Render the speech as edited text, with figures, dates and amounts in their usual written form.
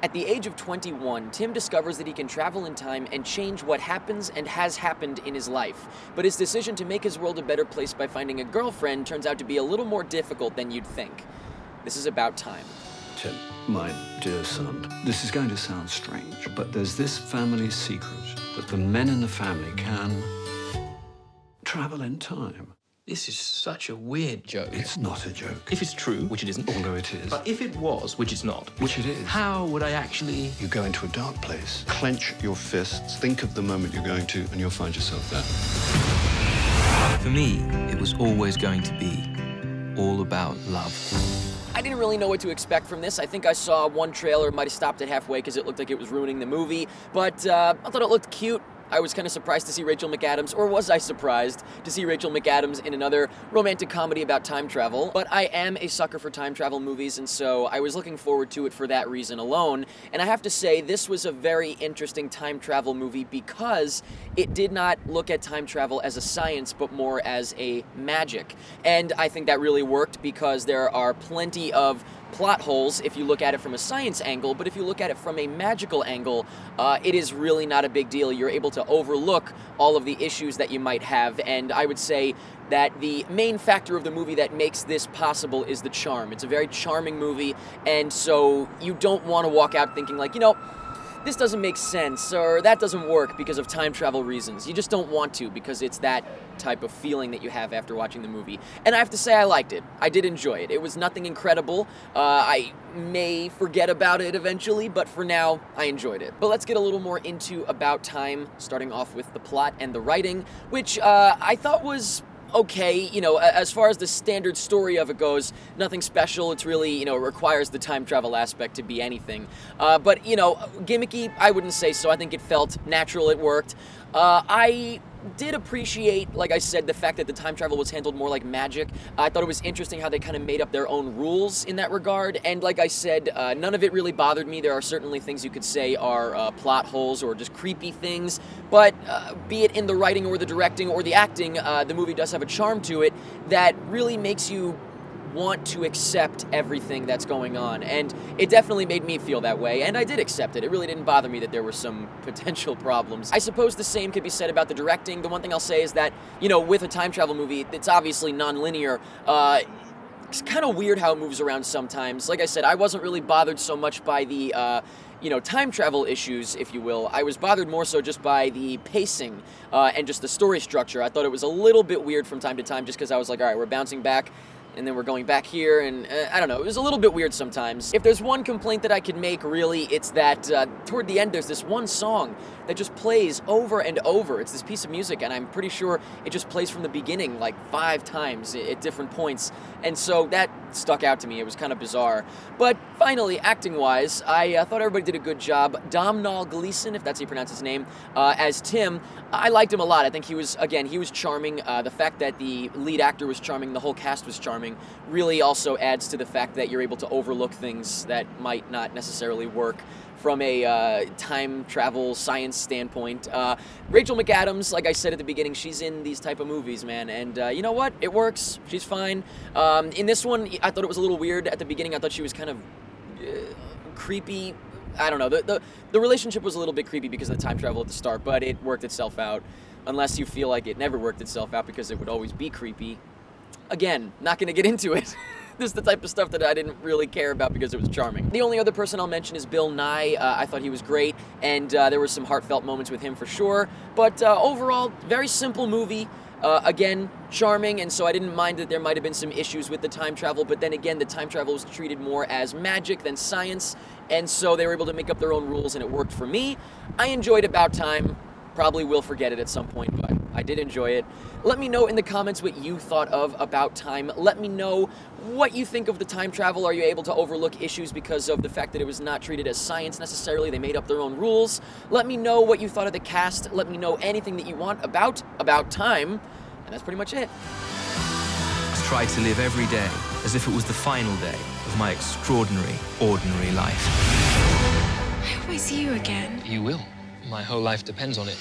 At the age of 21, Tim discovers that he can travel in time and change what happens and has happened in his life. But his decision to make his world a better place by finding a girlfriend turns out to be a little more difficult than you'd think. This is About Time. Tim, my dear son, this is going to sound strange, but there's this family secret that the men in the family can travel in time. This is such a weird joke. It's not a joke. If it's true, which it isn't. Although it is. But if it was, which it's not. Which it is. How would I actually... You go into a dark place, clench your fists, think of the moment you're going to, and you'll find yourself there. For me, it was always going to be all about love. I didn't really know what to expect from this. I think I saw one trailer, might have stopped it halfway because it looked like it was ruining the movie, but I thought it looked cute. I was kind of surprised to see Rachel McAdams, or was I surprised to see Rachel McAdams in another romantic comedy about time travel? But I am a sucker for time travel movies, and so I was looking forward to it for that reason alone. And I have to say, this was a very interesting time travel movie because it did not look at time travel as a science, but more as a magic. And I think that really worked because there are plenty of plot holes if you look at it from a science angle, but if you look at it from a magical angle, it is really not a big deal. You're able to overlook all of the issues that you might have, and I would say that the main factor of the movie that makes this possible is the charm. It's a very charming movie, and so you don't want to walk out thinking like, you know, this doesn't make sense, or that doesn't work because of time travel reasons. You just don't want to because it's that type of feeling that you have after watching the movie. And I have to say I liked it. I did enjoy it. It was nothing incredible. I may forget about it eventually, but for now, I enjoyed it. But let's get a little more into About Time, starting off with the plot and the writing, which I thought was okay. You know, as far as the standard story of it goes, nothing special. It's really, you know, it requires the time travel aspect to be anything. But, you know, gimmicky, I wouldn't say so. I think it felt natural, it worked. I did appreciate, like I said, the fact that the time travel was handled more like magic. I thought it was interesting how they kind of made up their own rules in that regard, and like I said, none of it really bothered me. There are certainly things you could say are plot holes or just creepy things, but be it in the writing or the directing or the acting, the movie does have a charm to it that really makes you want to accept everything that's going on, and it definitely made me feel that way, and I did accept it. It really didn't bother me that there were some potential problems. I suppose the same could be said about the directing. The one thing I'll say is that, you know, with a time travel movie, it's obviously non-linear. It's kind of weird how it moves around sometimes. Like I said, I wasn't really bothered so much by the you know, time travel issues, if you will. I was bothered more so just by the pacing and just the story structure. I thought it was a little bit weird from time to time just because I was like, all right, we're bouncing back, and then we're going back here, and I don't know, it was a little bit weird sometimes. If there's one complaint that I could make, really, it's that toward the end there's this one song that just plays over and over. It's this piece of music, and I'm pretty sure it just plays from the beginning like 5 times at different points, and so that stuck out to me. It was kind of bizarre. But finally, acting-wise, I thought everybody did a good job. Domhnall Gleeson, if that's how you pronounce his name, as Tim, I liked him a lot. I think he was, again, he was charming. The fact that the lead actor was charming, the whole cast was charming, really also adds to the fact that you're able to overlook things that might not necessarily work from a time travel science standpoint. Rachel McAdams, like I said at the beginning, she's in these type of movies, man, and you know what? It works. She's fine. In this one, I thought it was a little weird at the beginning. I thought she was kind of creepy. I don't know. The relationship was a little bit creepy because of the time travel at the start, but it worked itself out, unless you feel like it never worked itself out because it would always be creepy. Again, not going to get into it. This is the type of stuff that I didn't really care about because it was charming. The only other person I'll mention is Bill Nighy. I thought he was great, and there were some heartfelt moments with him for sure. But overall, very simple movie. Again, charming, and so I didn't mind that there might have been some issues with the time travel, but then again, the time travel was treated more as magic than science, and so they were able to make up their own rules, and it worked for me. I enjoyed About Time. Probably will forget it at some point, but I did enjoy it. Let me know in the comments what you thought of About Time. Let me know what you think of the time travel. Are you able to overlook issues because of the fact that it was not treated as science necessarily? They made up their own rules. Let me know what you thought of the cast. Let me know anything that you want about Time. And that's pretty much it. I tried to live every day as if it was the final day of my extraordinary, ordinary life. I hope I see you again. You will. My whole life depends on it.